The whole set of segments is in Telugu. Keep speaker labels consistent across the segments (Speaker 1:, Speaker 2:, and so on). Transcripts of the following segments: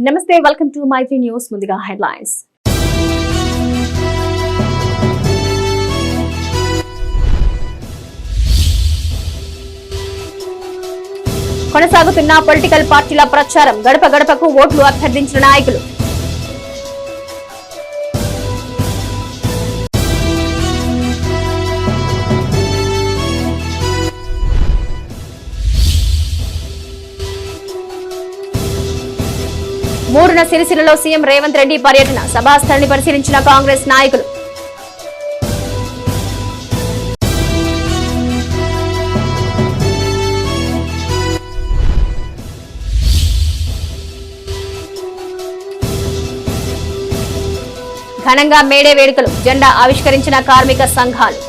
Speaker 1: నమస్తే, వెల్కమ్ టు మైత్రి న్యూస్. ముందుగా హెడ్లైన్స్. కొనసాగుతున్న పొలిటికల్ పార్టీల ప్రచారం, గడప గడపకు ఓట్లు అభ్యర్థించిన నాయకులు. మూడున సిరిసిల్లలో సీఎం రేవంత్ రెడ్డి పర్యటన, సభాస్థలిని పరిశీలించిన కాంగ్రెస్ నాయకులు. ఘనంగా మేడే వేడుకలు, జెండా ఆవిష్కరించిన కార్మిక సంఘాలు.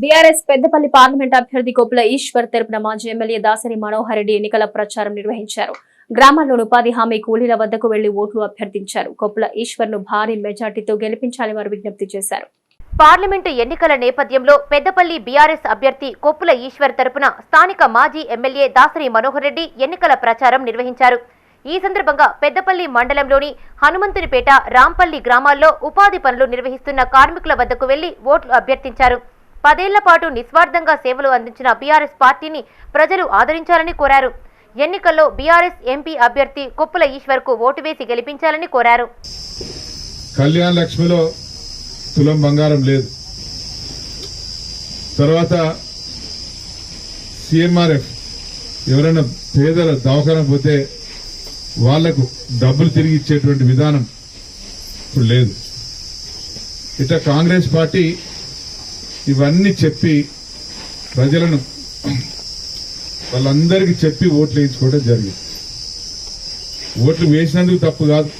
Speaker 1: బీఆర్ఎస్ పెద్దపల్లి పార్లమెంట్ అభ్యర్థి కొప్పుల ఈశ్వర్ తరపున మాజీ ఎమ్మెల్యే దాసరి మనోహర్ రెడ్డి ఎన్నికల ప్రచారం నిర్వహించారు. గ్రామాల్లోని ఉపాధి హామీ కూలీల వద్దకు వెళ్లి ఓట్లు అభ్యర్థించారు. కొప్పుల ఈశ్వర్ ను భారీ మెజార్టీతో గెలిపించాలని వారు విజ్ఞప్తి చేశారు.
Speaker 2: పార్లమెంటు ఎన్నికల నేపథ్యంలో పెద్దపల్లి బీఆర్ఎస్ అభ్యర్థి కొప్పుల ఈశ్వర్ తరపున స్థానిక మాజీ ఎమ్మెల్యే దాసరి మనోహర్ రెడ్డి ఎన్నికల ప్రచారం నిర్వహించారు. ఈ సందర్భంగా పెద్దపల్లి మండలంలోని హనుమంతునిపేట, రాంపల్లి గ్రామాల్లో ఉపాధి పనులు నిర్వహిస్తున్న కార్మికుల వద్దకు వెళ్లి ఓట్లు అభ్యర్థించారు. 10 ఏళ్ల పాటు నిస్వార్థంగా సేవలు అందించిన బీఆర్ఎస్ పార్టీని ప్రజలు ఆదరించాలని కోరారు. ఎన్నికల్లో బీఆర్ఎస్ ఎంపీ అభ్యర్థి కొప్పుల ఈశ్వర్ కు ఓటు వేసి గెలిపించాలని కోరారు.
Speaker 3: కళ్యాణ లక్ష్మిలో తులం బంగారం లేదు. తర్వాత సిఎంఆర్ఎఫ్ ఎవరైనా పేదల దవాఖాన పోతే వాళ్లకు డబ్బులు తిరిగి ఇచ్చేటువంటి విధానం ఇప్పుడు లేదు. ఇట్లా కాంగ్రెస్ పార్టీ ఇవన్నీ చెప్పి ప్రజలను వాళ్ళందరికీ చెప్పి ఓట్లు వేయించుకోవడం జరిగింది. ఓట్లు వేసినందుకు తప్పు కాదు,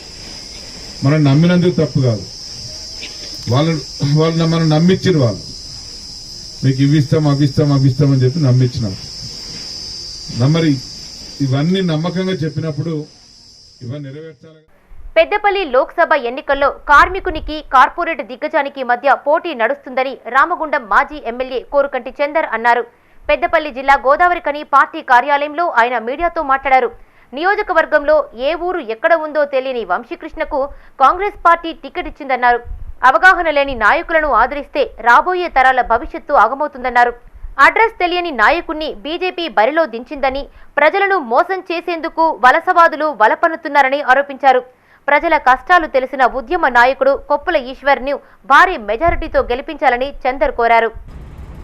Speaker 3: మనం నమ్మినందుకు తప్పు కాదు. వాళ్ళు మనం నమ్మించిన వాళ్ళు మీకు ఇవిస్తాం అవిస్తామని చెప్పి నమ్మించినారు. మరి ఇవన్నీ నమ్మకంగా చెప్పినప్పుడు ఇవన్నీ నెరవేర్చాలి.
Speaker 2: పెద్దపల్లి లోక్సభ ఎన్నికల్లో కార్మికునికి కార్పొరేట్ దిగ్గజానికి మధ్య పోటీ నడుస్తుందని రామగుండం మాజీ ఎమ్మెల్యే కోరుకంటి చందర్ అన్నారు. పెద్దపల్లి జిల్లా గోదావరిఖని పార్టీ కార్యాలయంలో ఆయన మీడియాతో మాట్లాడారు. నియోజకవర్గంలో ఏ ఊరు ఎక్కడ ఉందో తెలియని వంశీకృష్ణకు కాంగ్రెస్ పార్టీ టికెట్ ఇచ్చిందన్నారు. అవగాహన లేని నాయకులను ఆదరిస్తే రాబోయే తరాల భవిష్యత్తు ఆగమవుతుందన్నారు. అడ్రస్ తెలియని నాయకుణ్ణి బీజేపీ బరిలో దించిందని, ప్రజలను మోసం చేసేందుకు వలసవాదులు వలపన్నుతున్నారని ఆరోపించారు. ప్రజల కష్టాలు తెలిసిన ఉద్యమ నాయకుడు కొప్పుల ఈశ్వర్ ను భారీ మెజారిటీతో గెలిపించాలని చందర్ కోరారు.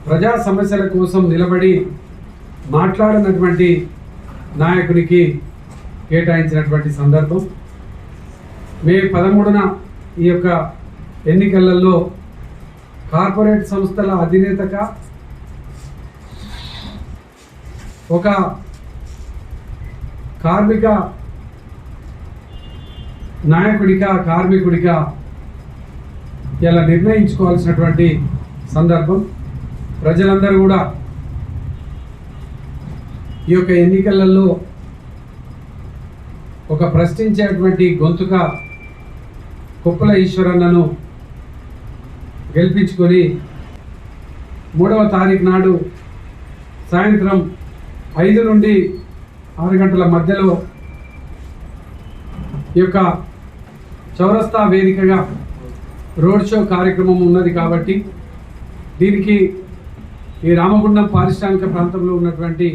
Speaker 4: ప్రజా సమస్యల కోసం నిలబడి మాట్లాడినటువంటి నాయకునికి కేటాయించినటువంటి సందర్భం. మే 13న ఈ యొక్క ఎన్నికలలో కార్పొరేట్ సంస్థల అధినేతగా ఒక కార్మిక నాయకుడిగా, కార్మికుడిగా ఇలా నిర్ణయించుకోవాల్సినటువంటి సందర్భం. ప్రజలందరూ కూడా ఈ యొక్క ఎన్నికలలో ఒక ప్రశ్నించేటువంటి గొంతుగా కొప్పుల ఈశ్వరన్నను గెలిపించుకొని 3వ తారీఖు నాడు సాయంత్రం 5 నుండి 6 గంటల మధ్యలో ఈ యొక్క చౌరస్తా వేదికగా రోడ్ షో కార్యక్రమం ఉన్నది. కాబట్టి దీనికి ఈ రామగుండం పారిశ్రామిక ప్రాంతంలో ఉన్నటువంటి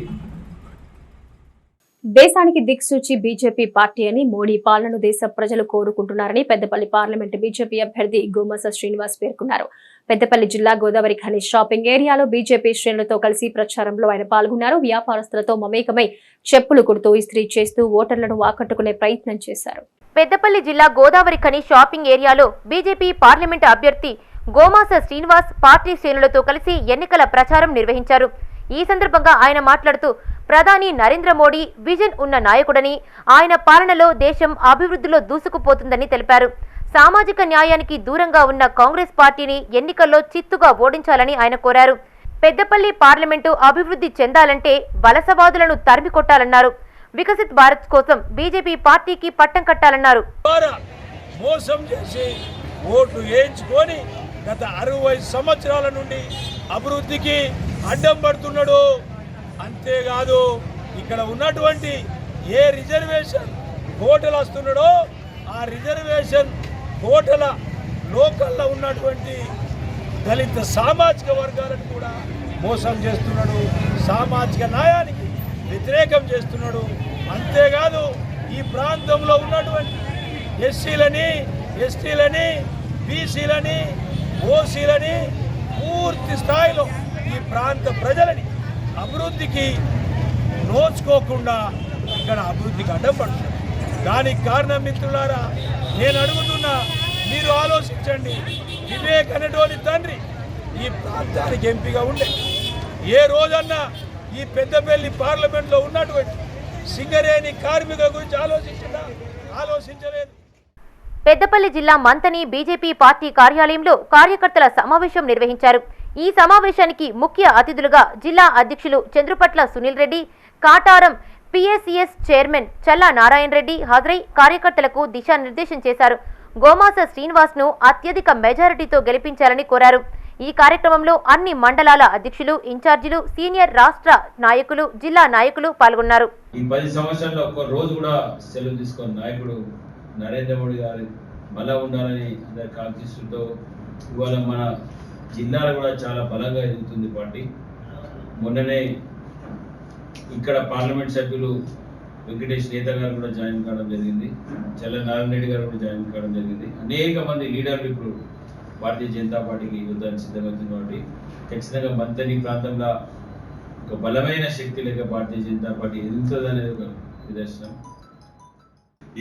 Speaker 1: దేశానికి దిక్సూచి బీజేపీ పార్టీ అని మోడీ పాలనను దేశ ప్రజలు కోరుకుంటున్నారని పెద్దపల్లి పార్లమెంటు బీజేపీ అభ్యర్థి గుమ్మస శ్రీనివాస్ పేర్కొన్నారు. పెద్దపల్లి జిల్లా గోదావరిఖని షాపింగ్ ఏరియాలో బీజేపీ శ్రేణులతో కలిసి ప్రచారంలో ఆయన పాల్గొన్నారు. వ్యాపారస్తులతో మమేకమై చెప్పులు కుడుతూ ఇస్త్రీ చేస్తూ ఓటర్లను ఆకట్టుకునే ప్రయత్నం చేశారు.
Speaker 2: పెద్దపల్లి జిల్లా గోదావరిఖని షాపింగ్ ఏరియాలో బీజేపీ పార్లమెంటు అభ్యర్థి గోమాస శ్రీనివాస్ పార్టీ శ్రేణులతో కలిసి ఎన్నికల ప్రచారం నిర్వహించారు. ఈ సందర్భంగా ఆయన మాట్లాడుతూ ప్రధాని నరేంద్ర మోడీ విజన్ ఉన్న నాయకుడని, ఆయన పాలనలో దేశం అభివృద్ధిలో దూసుకుపోతుందని తెలిపారు. సామాజిక న్యాయానికి దూరంగా ఉన్న కాంగ్రెస్ పార్టీని ఎన్నికల్లో చిత్తుగా ఓడించాలని ఆయన కోరారు. పెద్దపల్లి పార్లమెంటు అభివృద్ధి చెందాలంటే వలసవాదులను తరిమి కొట్టాలన్నారు. వికసిత్ భారత్ కోసం బీజేపీ పార్టీకి పట్టం కట్టాలన్నారు.
Speaker 5: మోసం చేసి ఓట్లు వేయించుకొని గత 60 సంవత్సరాల నుండి అభివృద్ధికి అడ్డం పడుతున్నాడు. అంతేకాదు ఇక్కడ ఉన్నటువంటి ఏ రిజర్వేషన్ కోటలు వస్తున్నాడో ఆ రిజర్వేషన్ కోటల లోకల్లో ఉన్నటువంటి దళిత సామాజిక వర్గాలను కూడా మోసం చేస్తున్నాడు, సామాజిక న్యాయానికి వ్యతిరేకం చేస్తున్నాడు. అంతేకాదు ఈ ప్రాంతంలో ఉన్నటువంటి ఎస్సీలని, ఎస్టీలని, బీసీలని, ఓసీలని పూర్తి స్థాయిలో ఈ ప్రాంత ప్రజలని అభివృద్ధికి నోచుకోకుండా ఇక్కడ అభివృద్ధికి అడ్డంపడుతుంది. దానికి కారణం మిత్రులారా, నేను అడుగుతున్నా, మీరు ఆలోచించండి. వివేక్ అనేటోని తండ్రి ఈ ప్రాంతానికి ఎంపీగా ఉండే, ఏ రోజన్నా ఈ పెద్దపల్లి పార్లమెంట్లో ఉన్నటువంటి సింగరేణి కార్మికుల గురించి ఆలోచించలేదు.
Speaker 2: పెద్దపల్లి జిల్లా మంతని బీజేపీ పార్టీ కార్యాలయంలో కార్యకర్తల సమావేశం నిర్వహించారు. ఈ సమావేశానికి ముఖ్య అతిథులుగా జిల్లా అధ్యక్షులు చంద్రుపట్ల సునీల్ రెడ్డి, కాటారం పిఎస్సిఎస్ చైర్మన్ చల్లా నారాయణ రెడ్డి హాజరై కార్యకర్తలకు దిశానిర్దేశం చేశారు. గోమాస శ్రీనివాస్ ను అత్యధిక మెజారిటీతో గెలిపించాలని కోరారు. ఈ కార్యక్రమంలో అన్ని మండలాల అధ్యక్షులు, ఇన్ఛార్జీలు, సీనియర్ రాష్ట్ర నాయకులు, జిల్లా నాయకులు పాల్గొన్నారు.
Speaker 6: ఈ 10 సంవత్సరాల్లో ఒక్క రోజు కూడా సెలవు తీసుకున్న నాయకుడు నరేంద్ర మోడీ గారు బలం ఉండాలని అందరు కాంక్షిస్తూ ఇవాళ మన జిల్లాలో కూడా చాలా బలంగా ఎదుగుతుంది పార్టీ. మొన్ననే ఇక్కడ పార్లమెంట్ సభ్యులు వెంకటేష్ నేత గారు కూడా జాయిన్ కావడం జరిగింది, చల్ల నారాయణ రెడ్డి గారు కూడా జాయిన్ కావడం జరిగింది. అనేక మంది లీడర్లు ఇప్పుడు భారతీయ జనతా పార్టీకి యుద్ధానికి సిద్ధమవుతుంది. కాబట్టి ఖచ్చితంగా మంతని ప్రాంతంలో ఒక బలమైన శక్తి లేక భారతీయ జనతా పార్టీ ఎదుగుతుంది అనేది ఒక నిదర్శనం.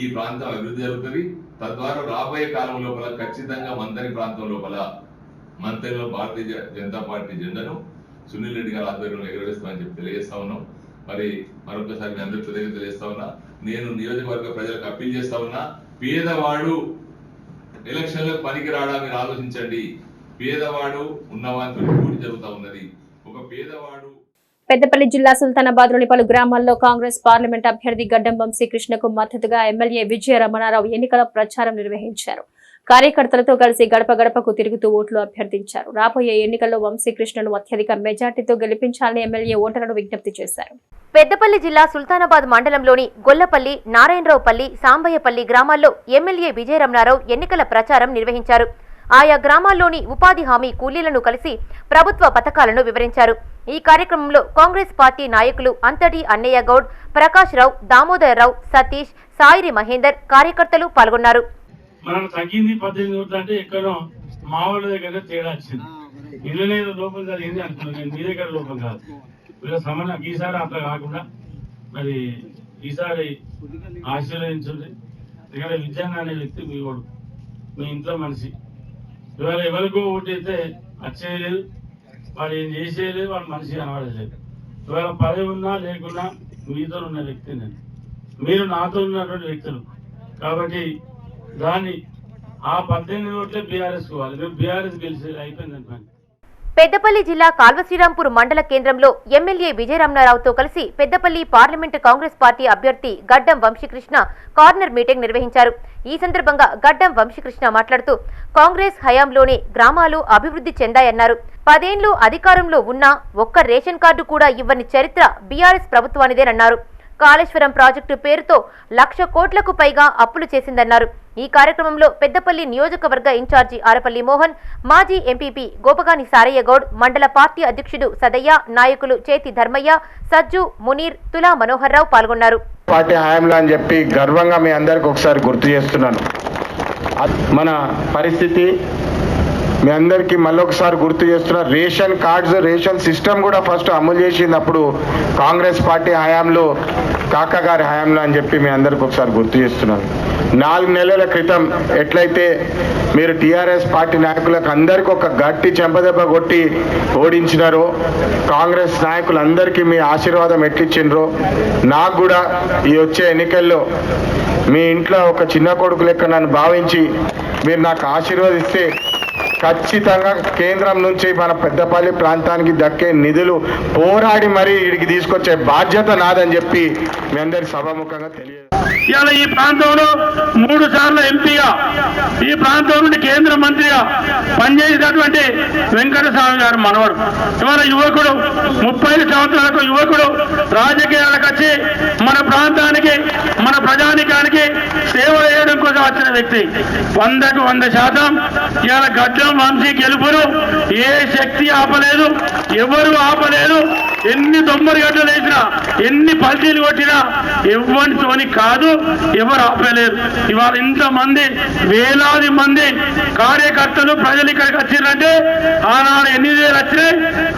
Speaker 7: ఈ ప్రాంతం అభివృద్ధి జరుగుతుంది. తద్వారా రాబోయే కాలం లోపల ఖచ్చితంగా మంతని ప్రాంతం లోపల మంతనిలో భారతీయ జనతా పార్టీ జెండాను సునీల్ రెడ్డి గారి ఆధ్వర్యంలో ఎగరవేస్తామని చెప్పి తెలియజేస్తా ఉన్నాం. మరి మరొకసారి మీ అందరికీ తెలియజేస్తా ఉన్నా, నేను నియోజకవర్గ ప్రజలకు అప్పీల్ చేస్తా ఉన్నా, పేదవాడు ఎలక్షన్లో పనికి రాడా మీరు ఆలోచించండి. పేదవాడు ఉన్నవానికి పోటీ జరుగుతూ ఉన్నది. ఒక పేదవాడు
Speaker 1: పెద్దపల్లి జిల్లా సుల్తానాబాద్లోని పలు గ్రామాల్లో కాంగ్రెస్ పార్లమెంట్ అభ్యర్థి గడ్డం వంశీకృష్ణకు మద్దతుగా ఎమ్మెల్యే విజయ రమణారావు ఎన్నికల ప్రచారం నిర్వహించారు. కార్యకర్తలతో కలిసి గడప గడపకు తిరుగుతూ ఓట్లు అభ్యర్థించారు. రాబోయే ఎన్నికల్లో వంశీకృష్ణను అత్యధిక మెజార్టీతో గెలిపించాలని ఎమ్మెల్యే ఓటర్లను విజ్ఞప్తి చేశారు.
Speaker 2: పెద్దపల్లి జిల్లా సుల్తానాబాద్ మండలంలోని గొల్లపల్లి, నారాయణరావుపల్లి, సాంబయ్యపల్లి గ్రామాల్లో ఎమ్మెల్యే విజయ రమణారావు ఎన్నికల ప్రచారం నిర్వహించారు. ఆయా గ్రామాల్లోని ఉపాధి హామీ కూలీలను కలిసి ప్రభుత్వ పథకాలను వివరించారు. ఈ కార్యక్రమంలో కాంగ్రెస్ పార్టీ నాయకులు అంతటి అన్నయ్య గౌడ్, ప్రకాష్ రావు, దామోదరరావు, సతీష్, సాయిరి మహేందర్ కార్యకర్తలు పాల్గొన్నారు.
Speaker 8: మనం తగ్గింది 18 ఓట్లు అంటే ఎక్కడో మా వాళ్ళ దగ్గర తేడా వచ్చింది. ఇళ్ళనే లోపం జరిగింది అనుకున్నాను, మీ దగ్గర లోపం కాదు. వీళ్ళ సమన్వయం ఈసారి అట్లా కాకుండా మరి ఈసారి ఆశీర్వదించండి. ఇక్కడ విజయన్న అనే వ్యక్తి మీ వాడు, మీ ఇంట్లో మనిషి. ఇవాళ ఎవరికో ఓటు అయితే వచ్చేయలేదు, వాడు ఏం చేసేయలేదు, వాడు మనిషి కనబడలేదు. ఇవాళ పదవి ఉన్నా లేకున్నా మీతో ఉన్న వ్యక్తి నేను, మీరు నాతో ఉన్నటువంటి వ్యక్తులు. కాబట్టి దాన్ని ఆ 18 ఓట్లే బీఆర్ఎస్ పోవాలి. మీరు బీఆర్ఎస్ గెలిచి అయిపోయింది.
Speaker 2: పెద్దపల్లి జిల్లా కాల్వశ్రీరాంపూర్ మండల కేంద్రంలో ఎమ్మెల్యే విజయ రమణారావుతో కలిసి పెద్దపల్లి పార్లమెంటు కాంగ్రెస్ పార్టీ అభ్యర్థి గడ్డం వంశీకృష్ణ కార్నర్ మీటింగ్ నిర్వహించారు. ఈ సందర్భంగా గడ్డం వంశీకృష్ణ మాట్లాడుతూ కాంగ్రెస్ హయాంలోనే గ్రామాలు అభివృద్ధి చెందాయన్నారు. 10 ఏళ్లు అధికారంలో ఉన్నా ఒక్క రేషన్ కార్డు కూడా ఇవ్వని చరిత్ర బీఆర్ఎస్ ప్రభుత్వానిదేనన్నారు. కాళేశ్వరం ప్రాజెక్టు పేరుతో 1,00,000 కోట్లకు పైగా అప్పులు చేసిందన్నారు. ఈ కార్యక్రమంలో పెద్దపల్లి నియోజకవర్గ ఇన్ఛార్జి ఆరపల్లి మోహన్, మాజీ ఎంపీపీ గోపగాని సారయ్య గౌడ్, మండల పార్టీ అధ్యక్షుడు సదయ్య, నాయకులు చేతి ధర్మయ్య, సజ్జు, మునీర్, తులా మనోహర్ రావు పాల్గొన్నారు.
Speaker 9: పార్టీ హయాంలో అని చెప్పి గర్వంగా మీ అందరికి ఒకసారి గుర్తు చేస్తున్నాను. మన పరిస్థితి మీ అందరికీ మళ్ళొకసారి గుర్తు చేస్తున్నా. రేషన్ కార్డ్స్, రేషన్ సిస్టమ్ కూడా ఫస్ట్ అమలు చేసినప్పుడు కాంగ్రెస్ పార్టీ హయాంలో, కాకా గారి హయాంలో అని చెప్పి మీ అందరికి ఒకసారి గుర్తు చేస్తున్నాను. 4 నెలల క్రితం ఎట్లయితే మీరు టీఆర్ఎస్ పార్టీ నాయకులకు అందరికీ ఒక గట్టి చెంపదెబ్బ కొట్టి ఓడించినారో, కాంగ్రెస్ నాయకులందరికీ మీ ఆశీర్వాదం ఎట్లిచ్చిండ్రో, నాకు కూడా ఈ వచ్చే ఎన్నికల్లో మీ ఇంట్లో ఒక చిన్న కొడుకు లెక్క నన్ను భావించి మీరు నాకు ఆశీర్వదిస్తే ఖచ్చితంగా కేంద్రం నుంచి మన పెద్దపల్లి ప్రాంతానికి దక్కే నిధులు పోరాడి మరీ ఇడికి తీసుకొచ్చే బాధ్యత నాదని చెప్పి మీ అందరి సభాముఖంగా తెలియదు.
Speaker 8: ఇవాళ ఈ ప్రాంతంలో 3 సార్లు ఎంపీగా, ఈ ప్రాంతం నుండి కేంద్ర మంత్రిగా ఎమ్మెల్యేగా పనిచేసినటువంటి వెంకటస్వామి గారు మనవడు. ఇవాళ యువకుడు 30 సంవత్సరాలకు యువకుడు రాజకీయాలకు వచ్చి మన ప్రాంతానికి మన ప్రజానికానికి సేవ చేయడం కోసం వచ్చిన వ్యక్తి. 100కు 100% ఇవాళ గడ్డం వంశీ గెలుపును ఏ శక్తి ఆపలేదు, ఎవరు ఆపలేదు. ఎన్ని 90 గంటలు వేసినా, ఎన్ని పల్టీలు కొట్టినా ఎవరితోని కాదు, ఎవరు ఆపలేరు. ఇవాళ ఇంతమంది వేలాది మంది కార్యకర్తలు ప్రజలు ఇక్కడికి వచ్చిందంటే ఆనాడు 8,000 వచ్చినాయి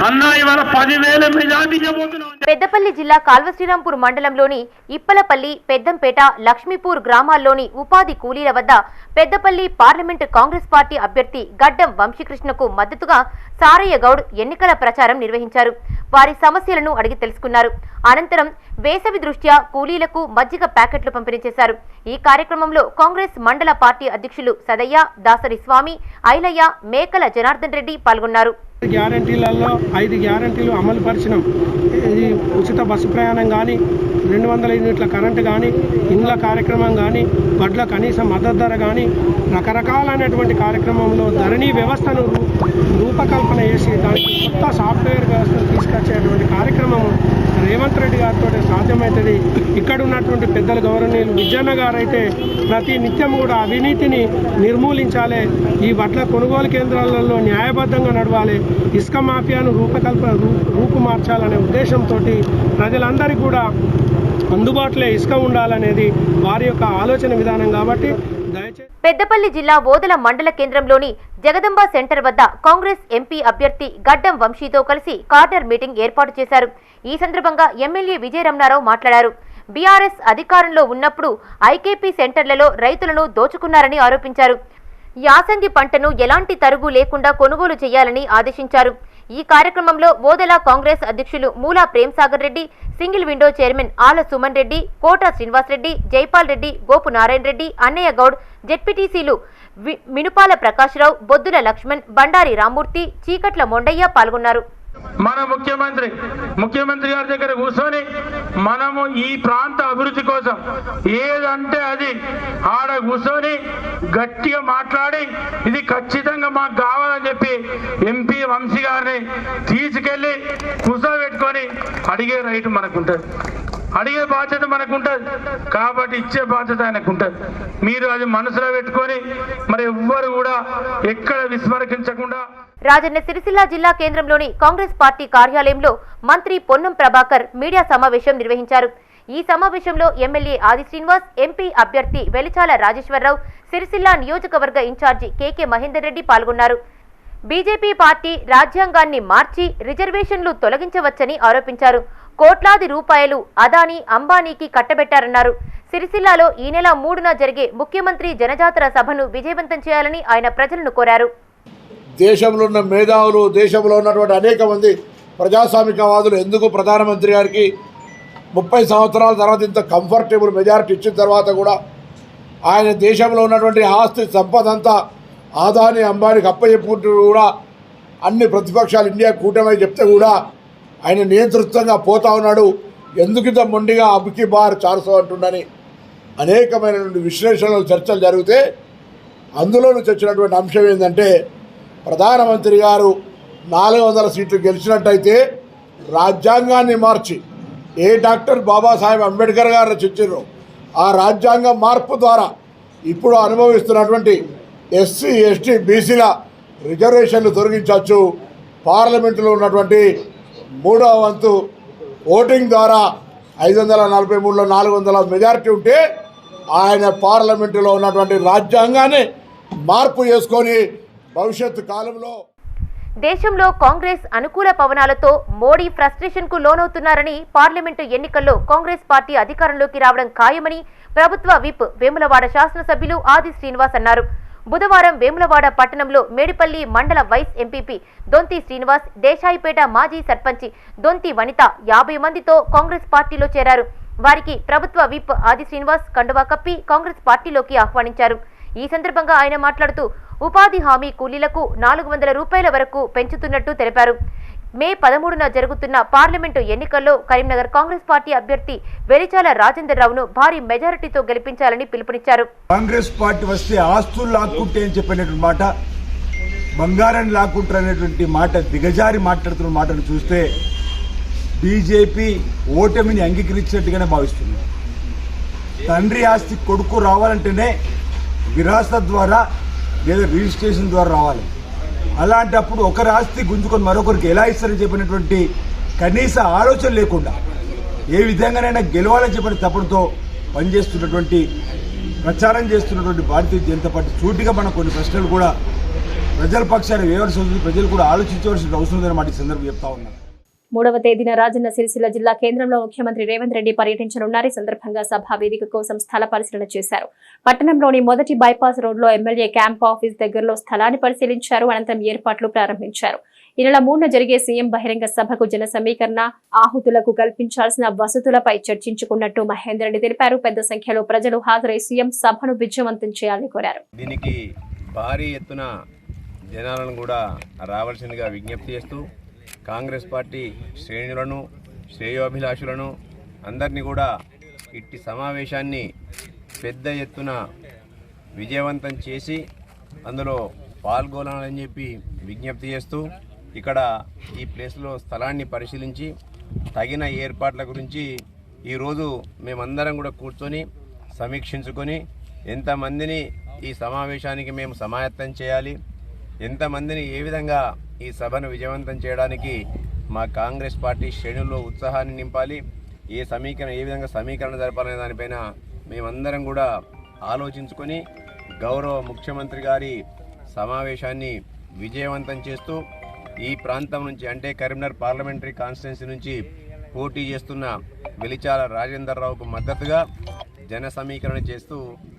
Speaker 8: అన్న, ఇవాళ 10,000 మెజార్టీ ఇవ్వబోతున్నాం.
Speaker 2: పెద్దపల్లి జిల్లా కాల్వశ్రీరాంపూర్ మండలంలోని ఇప్పలపల్లి, పెద్దంపేట, లక్ష్మీపూర్ గ్రామాల్లోని ఉపాధి కూలీల వద్ద పెద్దపల్లి పార్లమెంటు కాంగ్రెస్ పార్టీ అభ్యర్థి గడ్డం వంశీకృష్ణకు మద్దతుగా సారయ్య గౌడ్ ఎన్నికల ప్రచారం నిర్వహించారు. వారి సమస్యలను అడిగి తెలుసుకున్నారు. అనంతరం వేసవి దృష్ట్యా కూలీలకు మజ్జిగ ప్యాకెట్లు పంపిణీ చేశారు. ఈ కార్యక్రమంలో కాంగ్రెస్ మండల పార్టీ అధ్యక్షులు సదయ్య, దాసరి స్వామి, ఐలయ్య, మేకల జనార్దన్ రెడ్డి పాల్గొన్నారు.
Speaker 10: గ్యారంటీలలో 5 గ్యారంటీలు అమలు పరిచినాం. ఇది ఉచిత బస్సు ప్రయాణం కానీ, 200 యూనిట్ల కరెంటు కానీ, ఇండ్ల కార్యక్రమం కానీ, వడ్ల కనీస మద్దతు ధర కానీ, రకరకాలైనటువంటి కార్యక్రమంలో ధరణి వ్యవస్థను రూపకల్పన చేసి దానికి కొత్త సాఫ్ట్వేర్ వ్యవస్థను తీసుకొచ్చేటువంటి కార్యక్రమం రేవంత్ రెడ్డి గారితో సాధ్యమవుతుంది. ఇక్కడ ఉన్నటువంటి పెద్దల గౌరవనీయులు విజయన్న గారు అయితే ప్రతి నిత్యం కూడా అవినీతిని నిర్మూలించాలి, ఈ వడ్ల కొనుగోలు కేంద్రాలలో న్యాయబద్ధంగా నడవాలి, ఇసుక మాఫియాను రూపుమార్చాలనే ఉద్దేశంతో ప్రజలందరికీ కూడా అందుబాటులో ఇసుక ఉండాలనేది వారి యొక్క ఆలోచన విధానం. కాబట్టి
Speaker 2: పెద్దపల్లి జిల్లా ఓదల మండల కేంద్రంలోని జగదంబ సెంటర్ వద్ద కాంగ్రెస్ ఎంపీ అభ్యర్థి గడ్డం వంశీతో కలిసి కార్నర్ మీటింగ్ ఏర్పాటు చేశారు. ఈ సందర్భంగా ఎమ్మెల్యే విజయరమణారావు మాట్లాడారు. బీఆర్ఎస్ అధికారంలో ఉన్నప్పుడు ఐకేపీ సెంటర్లలో రైతులను దోచుకున్నారని ఆరోపించారు. యాసంగి పంటను ఎలాంటి తరుగు లేకుండా కొనుగోలు చేయాలని ఆదేశించారు. ఈ కార్యక్రమంలో ఓదల కాంగ్రెస్ అధ్యక్షులు మూలా Premsagar Reddy, single window chairman ఆల సుమన్ రెడ్డి, కోట శ్రీనివాస్ రెడ్డి, జైపాల్ రెడ్డి, గోపు నారాయణ రెడ్డి, అన్నయ్య గౌడ్, జెడ్పీటీసీలు మినుపాల ప్రకాశ్రావు, బొద్దుల లక్ష్మణ్, బండారి రామ్మూర్తి, చీకట్ల మొండయ్య పాల్గొన్నారు.
Speaker 8: మన ముఖ్యమంత్రి గారి దగ్గర కూర్చొని మనము ఈ ప్రాంత అభివృద్ధి కోసం ఏదంటే అది ఆడ కూర్చొని గట్టిగా మాట్లాడి ఇది ఖచ్చితంగా మాకు కావాలని చెప్పి ఎంపీ వంశీ గారిని తీసుకెళ్లి కూర్చోబెట్టుకొని అడిగే రైట్ మనకుంటుంది, అడిగే బాధ్యత మనకుంటుంది. కాబట్టి ఇచ్చే బాధ్యత ఆయనకుంటుంది. మీరు అది మనసులో పెట్టుకొని మరి ఎవ్వరు కూడా ఎక్కడ విస్మరించకుండా.
Speaker 2: రాజన్న సిరిసిల్ల జిల్లా కేంద్రంలోని కాంగ్రెస్ పార్టీ కార్యాలయంలో మంత్రి పొన్నం ప్రభాకర్ మీడియా సమావేశం నిర్వహించారు. ఈ సమావేశంలో ఎమ్మెల్యే ఆది శ్రీనివాస్, ఎంపీ అభ్యర్థి వెలిచాల రాజేశ్వరరావు, సిరిసిల్ల నియోజకవర్గ ఇన్ఛార్జి కేకే మహేందర్ రెడ్డి పాల్గొన్నారు. బీజేపీ పార్టీ రాజ్యాంగాన్ని మార్చి రిజర్వేషన్లు తొలగించవచ్చని ఆరోపించారు. కోట్లాది రూపాయలు అదానీ, అంబానీకి కట్టబెట్టారన్నారు. సిరిసిల్లాలో ఈ నెల 3న జరిగే ముఖ్యమంత్రి జనజాతర సభను విజయవంతం చేయాలని ఆయన ప్రజలను కోరారు.
Speaker 11: దేశంలో ఉన్న మేధావులు, దేశంలో ఉన్నటువంటి అనేక మంది ప్రజాస్వామికవాదులు ఎందుకు ప్రధానమంత్రి గారికి 30 సంవత్సరాల తర్వాత ఇంత కంఫర్టబుల్ మెజారిటీ ఇచ్చిన తర్వాత కూడా ఆయన దేశంలో ఉన్నటువంటి ఆస్తి సంపద అంతా ఆదాని, అంబానీకి అప్పచెప్పుకుంటూ కూడా అన్ని ప్రతిపక్షాలు ఇండియా కూటమి చెప్తే కూడా ఆయన నియంతృత్వంగా పోతా ఉన్నాడు. ఎందుకు ఇంత మొండిగా అబ్కి బార్ 400 అంటుండని అనేకమైనటువంటి విశ్లేషణలు, చర్చలు జరిగితే అందులో నుంచి వచ్చినటువంటి అంశం ఏంటంటే ప్రధానమంత్రి గారు 400 సీట్లు గెలిచినట్టయితే రాజ్యాంగాన్ని మార్చి ఏ డాక్టర్ బాబాసాహెబ్ అంబేద్కర్ గారు రచించారో ఆ రాజ్యాంగ మార్పు ద్వారా ఇప్పుడు అనుభవిస్తున్నటువంటి ఎస్సీ, ఎస్టీ, బీసీల రిజర్వేషన్లు తొలగించవచ్చు. పార్లమెంటులో ఉన్నటువంటి 3వ వంతు ఓటింగ్ ద్వారా 543లో 400 మెజారిటీ ఉంటే ఆయన పార్లమెంటులో ఉన్నటువంటి రాజ్యాంగాన్ని మార్పు చేసుకొని భవిష్యత్తు కాలంలో
Speaker 2: దేశంలో కాంగ్రెస్ అనుకూల పవనాలతో మోడీ ఫ్రస్ట్రేషన్ కు లోనవుతున్నారని, పార్లమెంటు ఎన్నికల్లో కాంగ్రెస్ పార్టీ అధికారంలోకి రావడం ఖాయమని ప్రభుత్వ విప్ వేములవాడ శాసనసభ్యులు ఆది శ్రీనివాస్ అన్నారు. బుధవారం వేములవాడ పట్టణంలో మేడిపల్లి మండల వైస్ ఎంపీపీ దొంతి శ్రీనివాస్, దేశాయిపేట మాజీ సర్పంచి దొంతి వనిత 50 మందితో కాంగ్రెస్ పార్టీలో చేరారు. వారికి ప్రభుత్వ విప్ ఆది శ్రీనివాస్ కండువా కప్పి కాంగ్రెస్ పార్టీలోకి ఆహ్వానించారు. ఈ సందర్భంగా ఆయన మాట్లాడుతూ ఉపాధి హామీ కూలీలకు 400 రూపాయల వరకు పెంచుతున్నట్టు తెలిపారు. మే 13న జరుగుతున్న పార్లమెంటు ఎన్నికల్లో కరీంనగర్ కాంగ్రెస్ పార్టీ అభ్యర్థి వెలిచాల రాజేందర్ రావును భారీ మెజారిటీతో గెలిపించాలని పిలుపునిచ్చారు.
Speaker 12: కాంగ్రెస్ పార్టీ వస్తే ఆస్తులు లాక్కుంటే అని చెప్పినటువంటి మాట బంగారాన్ని లాక్కుంటారు అనేటువంటి మాట దిగజారి మాట్లాడుతున్న మాటను చూస్తే బీజేపీ ఓటమిని అంగీకరించినట్టుగానే భావిస్తుంది. తండ్రి ఆస్తి కొడుకు రావాలంటేనే విరాసత్ ద్వారా లేదా రిజిస్ట్రేషన్ ద్వారా రావాలి. అలాంటప్పుడు ఒకరి ఆస్తి గుంజుకొని మరొకరికి ఎలా ఇస్తారని చెప్పినటువంటి కనీస ఆలోచన లేకుండా ఏ విధంగానైనా గెలవాలని చెప్పిన తప్పుడుతో పనిచేస్తున్నటువంటి ప్రచారం చేస్తున్నటువంటి భారతీయ జనతా పార్టీ సూటిగా మనం కొన్ని ప్రశ్నలు కూడా ప్రజల పక్షాన్ని వేయవలసి ఉంటుంది, ప్రజలు కూడా ఆలోచించవలసిన అవసరం ఉందని మాట ఈ సందర్భం చెప్తా ఉన్నాను.
Speaker 1: 3వ తేదీన రాజన్న సిరిసిల్ల జిల్లా కేంద్రంలో ముఖ్యమంత్రి రేవంత్ రెడ్డి పర్యటించనున్నారు. ఈ సందర్భంగా సభా వేదిక కోసం స్థల పరిశీలన చేశారు. పట్టణంలోని మొదటి బైపాస్ రోడ్లో ఎమ్మెల్యే క్యాంప్ ఆఫీస్ దగ్గరలో స్థలాన్ని పరిశీలించారు. అనంతరం ఏర్పాట్లు ప్రారంభించారు. ఈ నెల 3న జరిగే సీఎం బహిరంగ సభకు జన సమీకరణ, ఆహుతులకు కల్పించాల్సిన వసతులపై చర్చించుకున్నట్టు మహేందర్ రెడ్డి తెలిపారు. పెద్ద సంఖ్యలో ప్రజలు హాజరై సీఎం సభను విజయవంతం చేయాలని కోరారు.
Speaker 13: దీనికి భారీ ఎత్తున జనాలను కూడా రావాల్సిందిగా విజ్ఞప్తి చేస్తూ కాంగ్రెస్ పార్టీ శ్రేణులను, శ్రేయోభిలాషులను అందరినీ కూడా ఇట్టి సమావేశాన్ని పెద్ద ఎత్తున విజయవంతం చేసి అందులో పాల్గొనాలని చెప్పి విజ్ఞప్తి చేస్తూ ఇక్కడ ఈ ప్లేస్లో స్థలాన్ని పరిశీలించి తగిన ఏర్పాట్ల గురించి ఈరోజు మేమందరం కూడా కూర్చొని సమీక్షించుకొని ఎంతమందిని ఈ సమావేశానికి మేము సమాయత్తం చేయాలి, ఎంతమందిని ఏ విధంగా ఈ సభను విజయవంతం చేయడానికి మా కాంగ్రెస్ పార్టీ శ్రేణుల్లో ఉత్సాహాన్ని నింపాలి, ఏ విధంగా సమీకరణ జరపాలనే దానిపైన మేమందరం కూడా ఆలోచించుకొని గౌరవ ముఖ్యమంత్రి గారి సమావేశాన్ని విజయవంతం చేస్తూ ఈ ప్రాంతం నుంచి అంటే కరీంనగర్ పార్లమెంటరీ కాన్స్టిట్యున్సీ నుంచి పోటీ చేస్తున్న వెలిచాల రాజేందర్ రావుకు మద్దతుగా జన సమీకరణ చేస్తూ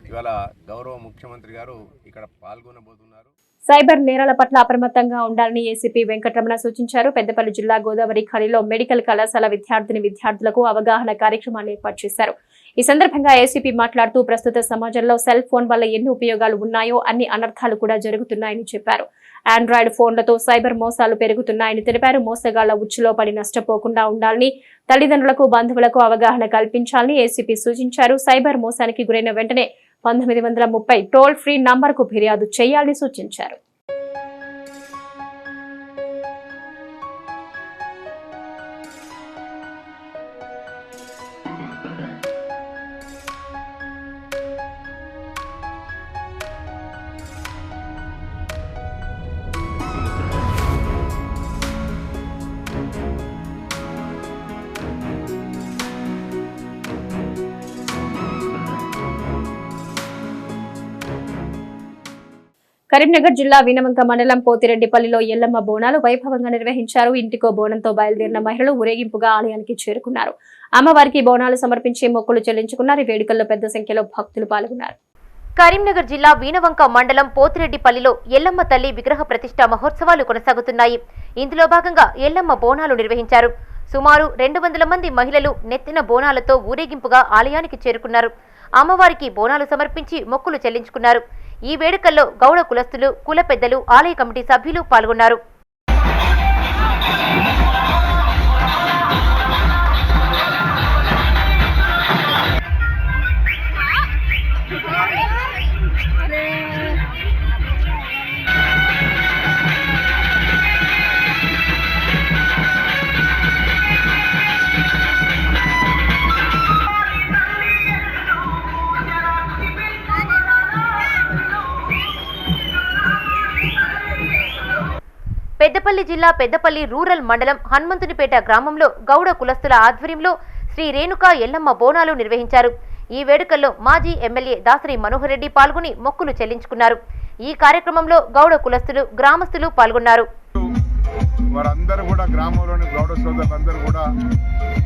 Speaker 13: ఇవాళ గౌరవ ముఖ్యమంత్రి గారు ఇక్కడ పాల్గొనబోతున్నారు.
Speaker 1: సైబర్ నేరాల పట్ల అప్రమత్తంగా ఉండాలని ఏసీపీ వెంకటరమణ సూచించారు. పెద్దపల్లి జిల్లా గోదావరి ఖనిలో మెడికల్ కళాశాల విద్యార్థులకు అవగాహన కార్యక్రమాన్ని ఏర్పాటు చేశారు. ఈ సందర్భంగా ఏసీపీ మాట్లాడుతూ ప్రస్తుత సమాజంలో సెల్ ఫోన్ వల్ల ఎన్ని ఉపయోగాలు ఉన్నాయో అన్ని అనర్థాలు కూడా జరుగుతున్నాయని చెప్పారు. ఆండ్రాయిడ్ ఫోన్లతో సైబర్ మోసాలు పెరుగుతున్నాయని తెలిపారు. మోసగాళ్ల ఉచ్చులో పడి నష్టపోకుండా ఉండాలని, తల్లిదండ్రులకు, బంధువులకు అవగాహన కల్పించాలని ఏసీపీ సూచించారు. సైబర్ మోసానికి గురైన వెంటనే 1930 టోల్ ఫ్రీ నంబర్కు ఫిర్యాదు చేయాలని సూచించారు. కరీంనగర్ జిల్లా వీనవంక మండలం పోతిరెడ్డిపల్లిలో ఎల్లమ్మ బోనాలు వైభవంగా నిర్వహించారు. ఇంటికో బోనంతో బయలుదేరిన మహిళలు ఊరేగింపుగా ఆలయానికి చేరుకున్నారు. అమ్మవారికి బోనాలు సమర్పించి మొక్కులు చెల్లించుకున్నారు. ఈ వేడుకల్లో పెద్ద సంఖ్యలో భక్తులు పాల్గొన్నారు.
Speaker 2: కరీంనగర్ జిల్లా వీనవంక మండలం పోతిరెడ్డిపల్లిలో ఎల్లమ్మ తల్లి విగ్రహ ప్రతిష్ఠ మహోత్సవాలు కొనసాగుతున్నాయి. ఇందులో భాగంగా ఎల్లమ్మ బోనాలు నిర్వహించారు. సుమారు 200 మంది మహిళలు నెత్తిన బోనాలతో ఊరేగింపుగా ఆలయానికి చేరుకున్నారు. అమ్మవారికి బోనాలు సమర్పించి మొక్కులు చెల్లించుకున్నారు. ఈ వేడుకల్లో గౌడ కులస్తులు, కుల పెద్దలు, ఆలయ కమిటీ సభ్యులు పాల్గొన్నారు. పెద్దపల్లి జిల్లా పెద్దపల్లి రూరల్ మండలం హనుమంతునిపేట గ్రామంలో గౌడ కులస్తుల ఆధ్వర్యంలో శ్రీ రేణుకా ఎల్లమ్మ బోనాలు నిర్వహించారు. ఈ వేడుకల్లో మాజీ ఎమ్మెల్యే దాసరి మనోహర్ రెడ్డి పాల్గొని మొక్కులు చెల్లించుకున్నారు. ఈ కార్యక్రమంలో గౌడ కులస్తులు, గ్రామస్తులు పాల్గొన్నారు.
Speaker 9: వారందరూ కూడా గ్రామంలోని గౌడ సోదరులందరూ కూడా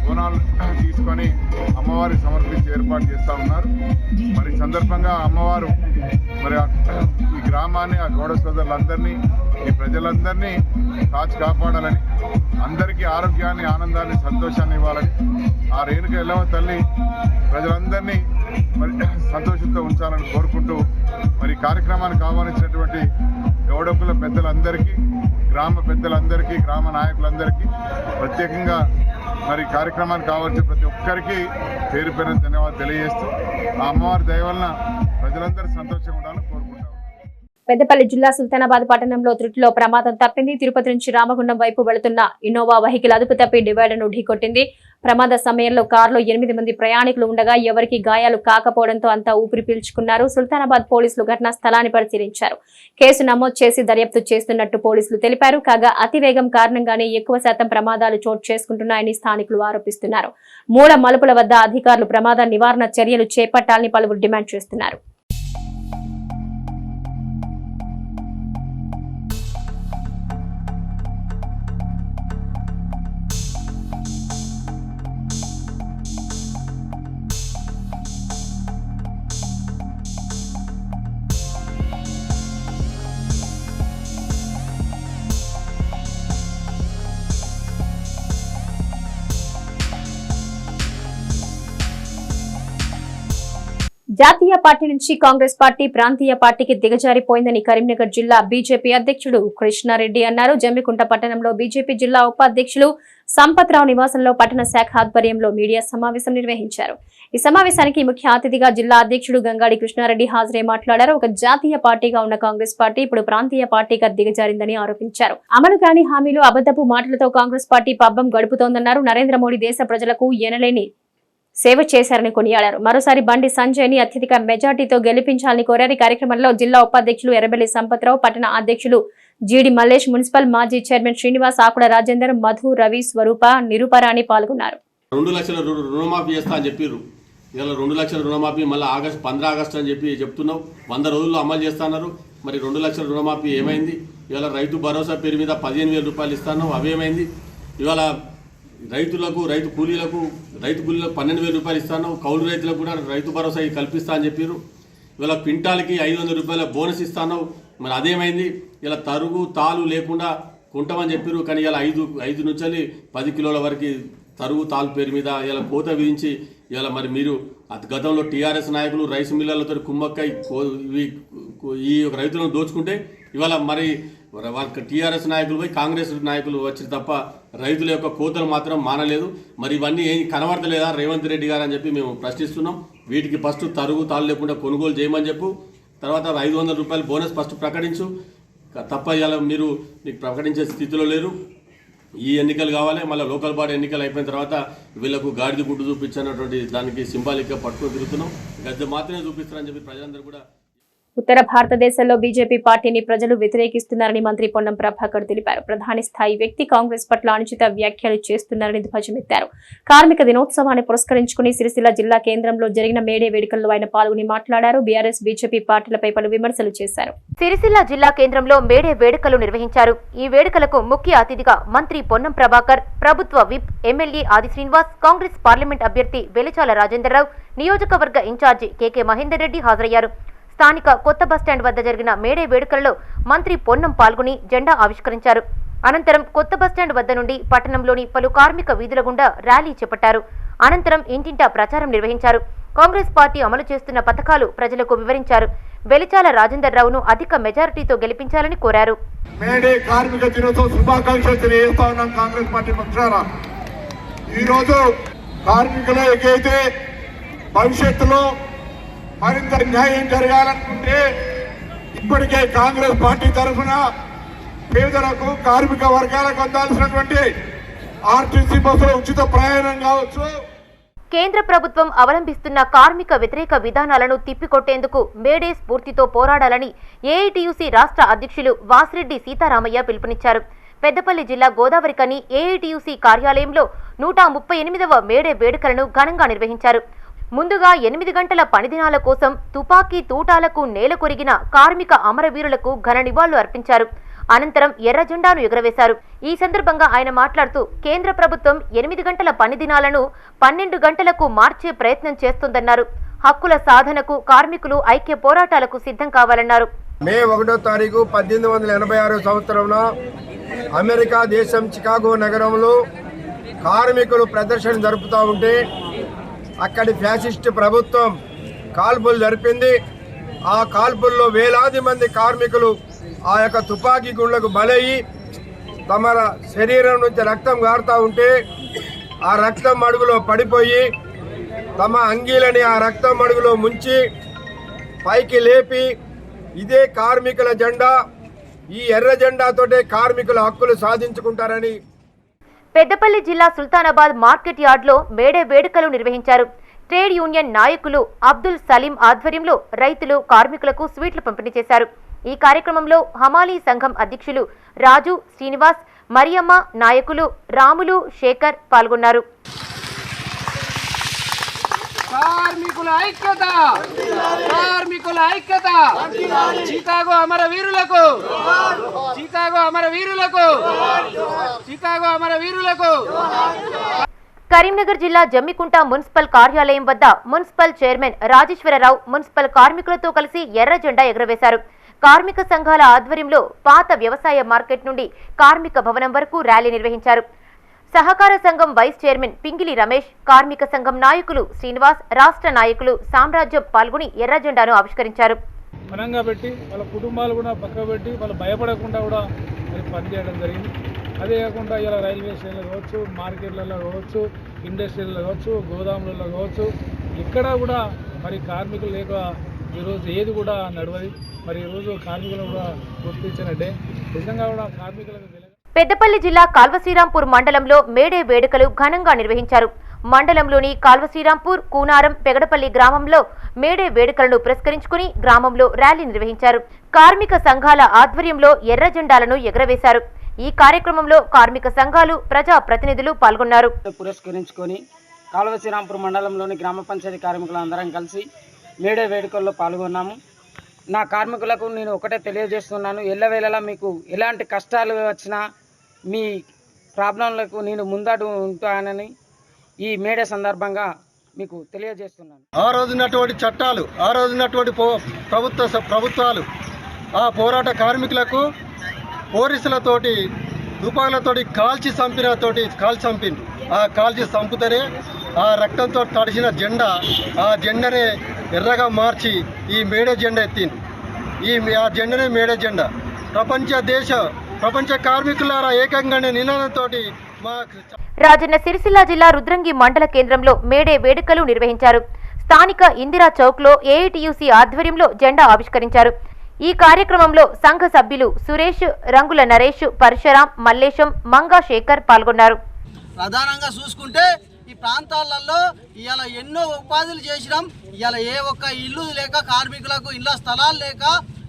Speaker 9: బోనాలు తీసుకొని అమ్మవారికి సమర్పించి ఏర్పాటు చేస్తూ ఉన్నారు. మరి సందర్భంగా అమ్మవారు మరి ఈ గ్రామాన్ని, ఆ గౌడ సోదరులందరినీ, ఈ ప్రజలందరినీ కాపాడాలని, అందరికీ ఆరోగ్యాన్ని, ఆనందాన్ని, సంతోషాన్ని ఇవ్వాలని, ఆ రేణుక ఎల్లమ్మ తల్లి ప్రజలందరినీ మరి సంతోషంతో ఉంచాలని కోరుకుంటూ మరి కార్యక్రమానికి ఆహ్వానించినటువంటి గౌడకుల పెద్దలందరికీ, గ్రామ పెద్దలందరికీ, గ్రామ నాయకులందరికీ ప్రత్యేకంగా మరి కార్యక్రమానికి కావాల్సిన ప్రతి ఒక్కరికి పేరు పేరున ధన్యవాదాలు తెలియజేస్తూ ఆ అమ్మవారి దయ వలన ప్రజలందరూ సంతోషంగా ఉండాలని కోరుకుంటాం.
Speaker 1: పెద్దపల్లి జిల్లా సుల్తానాబాద్ పట్టణంలో త్రుటిలో ప్రమాదం తప్పింది. తిరుపతి నుంచి రామగుండం వైపు వెళుతున్న ఇన్నోవా వెహికల్ అదుపు తప్పి డివైడర్ను ఢీకొట్టింది. ప్రమాద సమయంలో కారులో 8 మంది ప్రయాణికులు ఉండగా ఎవరికీ గాయాలు కాకపోవడంతో అంతా ఊపిరి పీల్చుకున్నారు. సుల్తానాబాద్ పోలీసులు ఘటనా స్థలాన్ని పరిశీలించారు. కేసు నమోదు చేసి దర్యాప్తు చేస్తున్నట్టు పోలీసులు తెలిపారు. కాగా అతివేగం కారణంగానే ఎక్కువ శాతం ప్రమాదాలు చోటు చేసుకుంటున్నాయని స్థానికులు ఆరోపిస్తున్నారు. మూల మలుపుల వద్ద అధికారులు ప్రమాద నివారణ చర్యలు చేపట్టాలని పలువురు డిమాండ్ చేస్తున్నారు. జాతీయ పార్టీ నుంచి కాంగ్రెస్ పార్టీ ప్రాంతీయ పార్టీకి దిగజారిపోయిందని కరీంనగర్ జిల్లా బీజేపీ అధ్యక్షుడు కృష్ణారెడ్డి అన్నారు. జమ్మికుంట పట్టణంలో బీజేపీ జిల్లా ఉపాధ్యక్షులు సంపత్రావు నివాసంలో పట్టణ శాఖ ఆధ్వర్యంలో మీడియా సమావేశం నిర్వహించారు. ఈ సమావేశానికి ముఖ్య అతిథిగా జిల్లా అధ్యక్షుడు గంగాడి కృష్ణారెడ్డి హాజరై మాట్లాడారు. ఒక జాతీయ పార్టీగా ఉన్న కాంగ్రెస్ పార్టీ ఇప్పుడు ప్రాంతీయ పార్టీగా దిగజారిందని ఆరోపించారు. అమలు కాని హామీలు అబద్ధపు మాటలతో కాంగ్రెస్ పార్టీ పబ్బం గడుపుతోందన్నారు. నరేంద్ర మోడీ దేశ ప్రజలకు ఎనలేని సేవ చేశారని కొనియాడారు. మరోసారి బండి సంజయ్ ని అత్యధిక మెజార్టీతో గెలిపించాలని కోరారు. కార్యక్రమంలో జిల్లా ఉపాధ్యక్షులు ఎర్రబెల్లి సంపత్రావు, పట్టణ అధ్యక్షులు జీడి మల్లేష్, మున్సిపల్ మాజీ చైర్మన్ శ్రీనివాస్, ఆకుడ రాజేందర్, మధు, రవి, స్వరూప, నిరూపరాణి పాల్గొన్నారు.
Speaker 14: 2 లక్షల రుణమాఫీ చేస్తా అని చెప్పారు. ఇలా 2 లక్షల రుణమాఫీ మళ్ళీ 15 ఆగస్టు అని చెప్పి చెప్తున్నావు. 100 రోజుల్లో అమలు చేస్తున్నారు. మరి 2 లక్షల రుణమాఫీ ఏమైంది? ఇవాళ రైతు భరోసా పేరు మీద 15,000 రూపాయలు ఇస్తాను, అవేమైంది? ఇవాళ రైతు కూలీలకు 12,000 రూపాయలు ఇస్తాను. కౌలు రైతులకు కూడా రైతు భరోసా కల్పిస్తా అని చెప్పారు. ఇవాళ క్వింటాల్కి 500 రూపాయల బోనస్ ఇస్తాను, మరి అదేమైంది? ఇలా తరుగు తాలు లేకుండా కొంటామని చెప్పారు. కానీ ఇలా 5 నుంచి 10 కిలోల వరకు తరుగు తాలు పేరు మీద ఇలా కోత విధించి ఇలా మరి మీరు గతంలో టీఆర్ఎస్ నాయకులు రైస్ మిల్లర్లతో కుమ్మక్కై ఈ రైతులను దోచుకుంటే ఇవాళ మరి టీఆర్ఎస్ నాయకులు పోయి కాంగ్రెస్ నాయకులు వచ్చి తప్ప రైతుల యొక్క కోతలు మాత్రం మానలేదు. మరి ఇవన్నీ ఏం కనబడతలేదా రేవంత్ రెడ్డి గారు అని చెప్పి మేము ప్రశ్నిస్తున్నాం. వీటికి ఫస్ట్ తరుగు తాళ్ళు లేకుండా కొనుగోలు చేయమని చెప్పు, తర్వాత 500 రూపాయలు బోనస్ ఫస్ట్ ప్రకటించు. తప్ప ఇలా మీకు ప్రకటించే స్థితిలో లేరు. ఈ ఎన్నికలు కావాలి, మళ్ళీ లోకల్ బాడీ ఎన్నికలు అయిపోయిన తర్వాత వీళ్ళకు గాడిద గుడ్డు చూపించినటువంటి దానికి సింబాలిక్గా పట్టుకొని తిరుగుతున్నాం. గద్దె మాత్రమే చూపిస్తారని చెప్పి ప్రజలందరూ కూడా.
Speaker 1: ఉత్తర భారతదేశంలో బీజేపీ పార్టీని ప్రజలు వ్యతిరేకిస్తున్నారని మంత్రి పొన్నం ప్రభాకర్ తెలిపారు. ప్రధాని స్థాయి వ్యక్తి కాంగ్రెస్ పట్ల అనుచిత వ్యాఖ్యలు చేస్తున్నారని ధ్వజమెత్తారు. కార్మిక దినోత్సవాన్ని పురస్కరించుకుని సిరిసిల్ల జిల్లా కేంద్రంలో జరిగిన మేడే వేడుకల్లో ఆయన పాల్గొని మాట్లాడారు. బీఆర్ఎస్ బీజేపీ పార్టీలపై పలు విమర్శలు చేశారు.
Speaker 2: సిరిసిల్ల జిల్లా కేంద్రంలో మేడే వేడుకలు నిర్వహించారు. ఈ వేడుకలకు ముఖ్య అతిథిగా మంత్రి పొన్నం ప్రభాకర్, ప్రభుత్వ విప్ ఎమ్మెల్యే ఆది శ్రీనివాస్, కాంగ్రెస్ పార్లమెంట్ అభ్యర్థి వెలిచాల రాజేందర్రావు, నియోజకవర్గ ఇన్ఛార్జి కేకే మహేందర్ రెడ్డి హాజరయ్యారు. స్థానిక కొత్త బస్టాండ్ వద్ద జరిగిన మేడే వేడుకల్లో మంత్రి పొన్నం పాల్గొని జెండా ఆవిష్కరించారు. అనంతరం కొత్త బస్టాండ్ వద్ద నుండి పట్టణంలోని పలు కార్మిక వీధుల గుండా ర్యాలీ చేపట్టారు. అనంతరం ఇంటింటా ప్రచారం నిర్వహించారు. కాంగ్రెస్ పార్టీ అమలు చేస్తున్న పథకాలు ప్రజలకు వివరించారు. వెలిచాల రాజేందర్రావును అధిక మెజారిటీతో గెలిపించాలని కోరారు.
Speaker 11: మేడే కార్మిక దినోత్సవ శుభాకాంక్షలు తెలియజేస్తా ఉన్నాం. కాంగ్రెస్ పార్టీ పక్షాన ఈరోజు కార్మికులకైతే భవిష్యత్తులో మరింత న్యాయం జరగాలనుకుంటే ఇప్పటికే కాంగ్రెస్ పార్టీ తరఫున పేదలకు కార్మిక వర్గాలకు అందాల్సినటువంటి ఆర్టీసీ బస్సులో ఉచిత ప్రయాణం కావచ్చు.
Speaker 2: కేంద్ర ప్రభుత్వం అవలంబిస్తున్న కార్మిక వ్యతిరేక విధానాలను తిప్పికొట్టేందుకు మేడే స్ఫూర్తితో పోరాడాలని ఏఐటీయూసీ రాష్ట్ర అధ్యక్షులు వాసిరెడ్డి సీతారామయ్య పిలుపునిచ్చారు. పెద్దపల్లి జిల్లా గోదావరికని ఏఐటీయూసీ కార్యాలయంలో 138వ మేడే వేడుకలను ఘనంగా నిర్వహించారు. ముందుగా 8 గంటల పనిదినాల కోసం తుపాకీ తూటాలకు నేల కొరిగిన కార్మిక అమరవీరులకు ఘన నివాళులు అర్పించారు. అనంతరం ఎర్ర జెండాను ఎగురవేశారు. ఈ సందర్భంగా ఆయన మాట్లాడుతూ కేంద్ర ప్రభుత్వం 8 గంటల పనిదినాలను 12 గంటలకు మార్చే ప్రయత్నం చేస్తోందన్నారు. హక్కుల సాధనకు కార్మికులు ఐక్య పోరాటాలకు సిద్ధం కావాలన్నారు.
Speaker 9: మే 1వ తారీఖు 1886 సంవత్సరంలో అమెరికా దేశం చికాగో నగరంలో కార్మికులు ప్రదర్శన జరుపుతూ ఉంటే అక్కడి ఫ్యాసిస్ట్ ప్రభుత్వం కాల్పులు జరిపింది. ఆ కాల్పుల్లో వేలాది మంది కార్మికులు ఆ యొక్క తుపాకీ గుండ్లకు బలయ్యి తమ శరీరం నుంచి రక్తం గారుతూ ఉంటే ఆ రక్తం మడుగులో పడిపోయి తమ అంగీలని ఆ రక్తం మడుగులో ముంచి పైకి లేపి ఇదే కార్మికుల జెండా, ఈ ఎర్ర జెండాతోటే కార్మికుల హక్కులు సాధించుకుంటారని.
Speaker 2: పెద్దపల్లి జిల్లా సుల్తానాబాద్ మార్కెట్ యార్డ్లో మేడే వేడుకలు నిర్వహించారు. ట్రేడ్ యూనియన్ నాయకులు అబ్దుల్ సలీం ఆధ్వర్యంలో రైతులు కార్మికులకు స్వీట్లు పంపిణీ చేశారు. ఈ కార్యక్రమంలో హమాలీ సంఘం అధ్యక్షులు రాజు, శ్రీనివాస్, మరియమ్మ, నాయకులు రాములు, శేఖర్ పాల్గొన్నారు.
Speaker 15: కార్మికుల ఐక్యత, కార్మికుల ఐక్యత. చికాగో అమరవీరులకు, చికాగో అమరవీరులకు, చికాగో అమరవీరులకు.
Speaker 2: కరీంనగర్ జిల్లా జమ్మికుంట మున్సిపల్ కార్యాలయం వద్ద మున్సిపల్ చైర్మన్ రాజేశ్వరరావు మున్సిపల్ కార్మికులతో కలిసి ఎర్ర జెండా ఎగురవేశారు. కార్మిక సంఘాల ఆధ్వర్యంలో పాత వ్యవసాయ మార్కెట్ నుండి కార్మిక భవనం వరకు ర్యాలీ నిర్వహించారు. సహకార సంఘం వైస్ చైర్మన్ పింగిలి రమేష్, కార్మిక సంఘం నాయకులు శ్రీనివాస్, రాష్ట్ర నాయకులు సామ్రాజ్యం పాల్గొని ఎర్ర జెండాను ఆవిష్కరించారు.
Speaker 4: ఘనంగా పెట్టి వాళ్ళ కుటుంబాలు కూడా పక్క పెట్టి వాళ్ళు భయపడకుండా కూడా పనిచేయడం జరిగింది. అదే కాకుండా ఇలా రైల్వే స్టేషన్లో కావచ్చు, మార్కెట్లలో కావచ్చు, ఇండస్ట్రీలలో కావచ్చు, గోదాములలో కావచ్చు, ఇక్కడ కూడా మరి కార్మికులు లేక ఈరోజు ఏది కూడా నడవది. మరి ఈరోజు కార్మికులను కూడా గుర్తించినట్టే నిజంగా కూడా కార్మికులకు.
Speaker 2: పెద్దపల్లి జిల్లా కాల్వశ్రీరాంపూర్ మండలంలో మేడే వేడుకలు ఘనంగా నిర్వహించారు. మండలంలోని కాల్వశ్రీరాంపూర్, కూనారం, పెగడపల్లి గ్రామంలో మేడే వేడుకలను పురస్కరించుకుని గ్రామంలో ర్యాలీ నిర్వహించారు. కార్మిక సంఘాల ఆధ్వర్యంలో ఎర్ర జెండాలను ఎగురవేశారు. ఈ కార్యక్రమంలో కార్మిక సంఘాలు, ప్రజా ప్రతినిధులు పాల్గొన్నారు.
Speaker 15: పురస్కరించుకొని కాల్వశ్రీరాంపూర్ మండలంలోని గ్రామ పంచాయతీ కార్మికులందరం కలిసి మేడే వేడుకల్లో పాల్గొన్నాము. నా కార్మికులకు నేను ఒకటే తెలియజేస్తున్నాను, ఎల్లవేళలా మీకు ఎలాంటి కష్టాలు వచ్చినా మీ ప్రాబ్లంలకు నేను ముందడు ఉంటానని ఈ మేడే సందర్భంగా మీకు తెలియజేస్తున్నాను.
Speaker 16: ఆ రోజున్నటువంటి చట్టాలు, ఆ రోజున్నటువంటి ప్రభుత్వాలు ఆ పోరాట కార్మికులకు పోలీసులతోటి, తుపాకులతోటి కాల్చి చంపిండు. ఆ కాల్చి చంపుతనే ఆ రక్తంతో తడిసిన జెండా, ఆ జెండానే ఎర్రగా మార్చి ఈ మేడే జెండా ఎత్తిండు. ఆ జెండానే మేడే జెండా. ప్రపంచ కార్మికులారా ఏకంగానే నినాదంతో మా
Speaker 2: రాజన్న సిరిసిల్ల జిల్లా రుద్రంగి మండల కేంద్రంలో మేడే వేడుకలు నిర్వహించారు. స్థానిక ఇందిరా చౌక్ లో ఏఐటియుసి ఆధ్వర్యంలో జెండా ఆవిష్కరించారు. ఈ కార్యక్రమంలో సంఘ సభ్యులు సురేష్, రంగుల నరేష్, పరశురాం, మల్లేశం, మంగా శేఖర్ పాల్గొన్నారు.
Speaker 17: ప్రధానంగా చూసుకుంటే ఈ ప్రాంతాలలో ఇవాళ ఎన్నో ఉపాధులు చేసినాం. ఇవాళ ఏ ఒక్క ఇల్లు లేక, కార్మికులకు ఇళ్ల స్థలాలు లేక